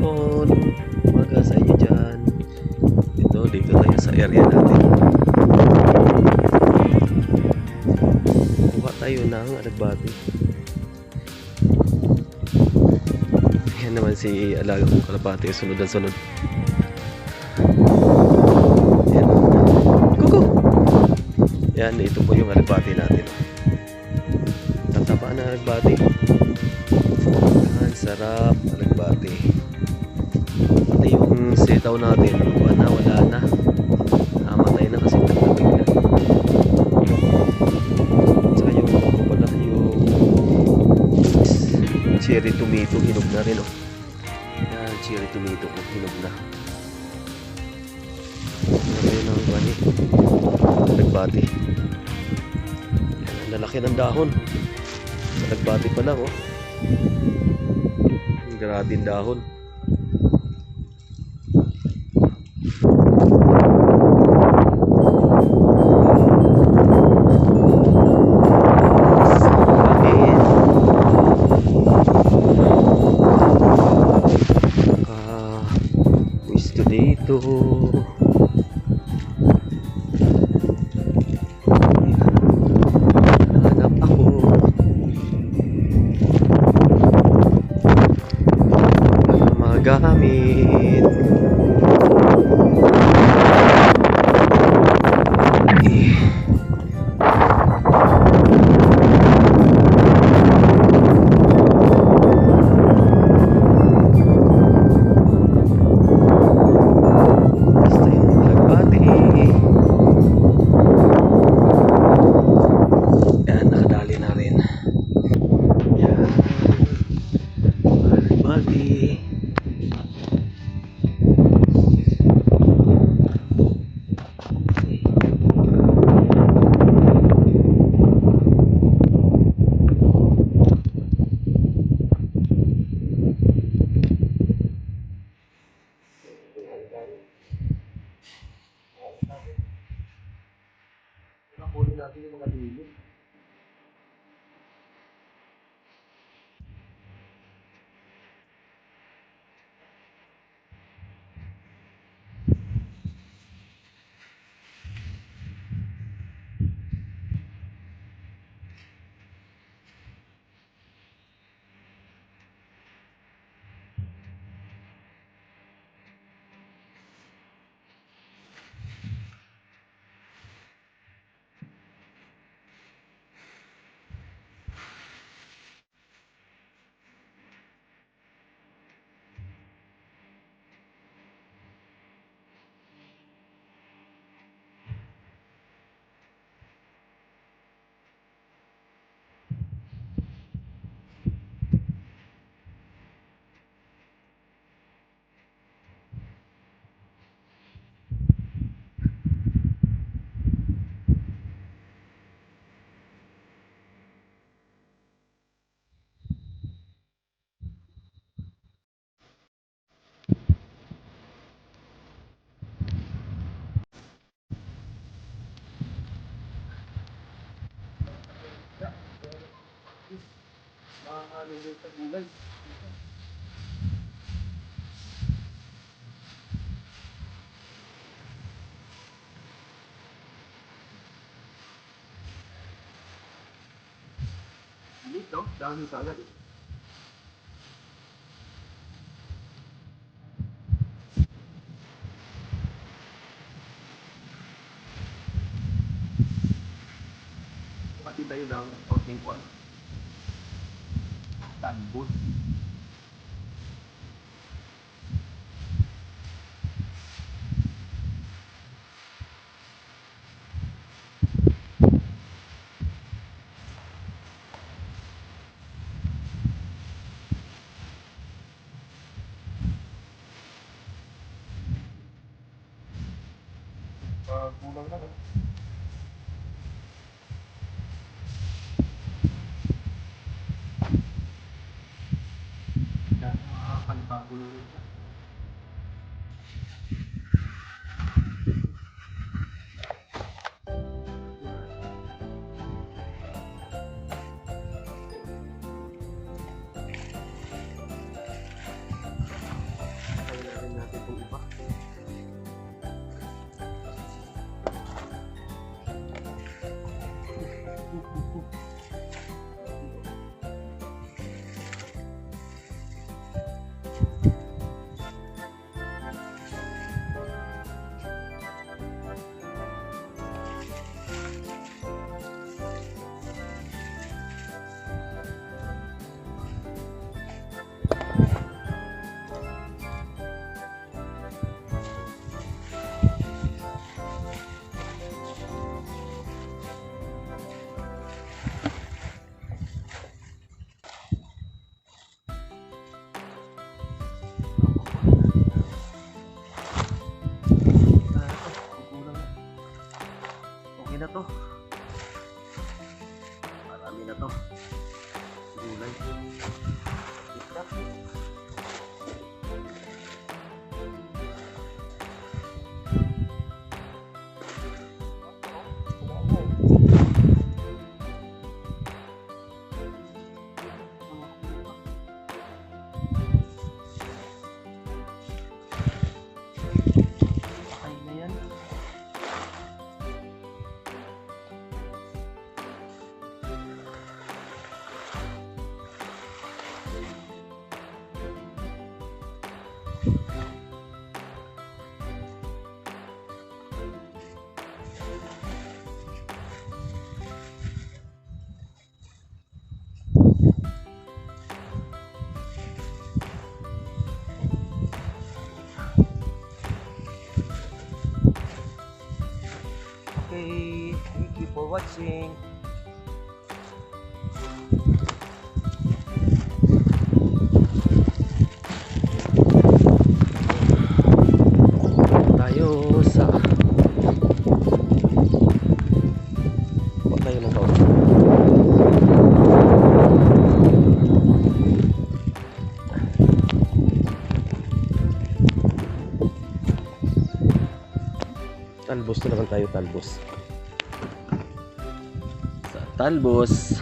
hapon, umaga sa inyo dyan. Dito tayo sa area natin. Kuha tayo ng alagbati. Yan naman si alaga kong kalapati, sunod na sunod. Yan. Kuko! Yan, ito po yung alagbati natin. Tataba na alagbati. Yan, sarap alagbati. Pati yung sitaw natin, wala na. Namatay na kasi naglamig na. Saka yung pala yung cherry tomato, hinog na rin, oh. Yan, cherry tomato, hinog na. Yan ang bani. Alagbati. Yan, ang lalaki ng dahon. Alagbati pa lang, oh. Grabing dahon. Pwesto dito. Hanap ako. Magamit. Kunin natin yung mga dili. Makakalimutan sa gulay. Dito, dami sa agad. Pati tayo ng outing ko. Tanbot. Kulang na. Yan, makakalipagulo rin siya. na to. Gulay. Patay na yan. Okay, thank you for watching. Tayo sa Huwag tayo ng kausap. Talbos na naman tayo, talbos. Sa talbos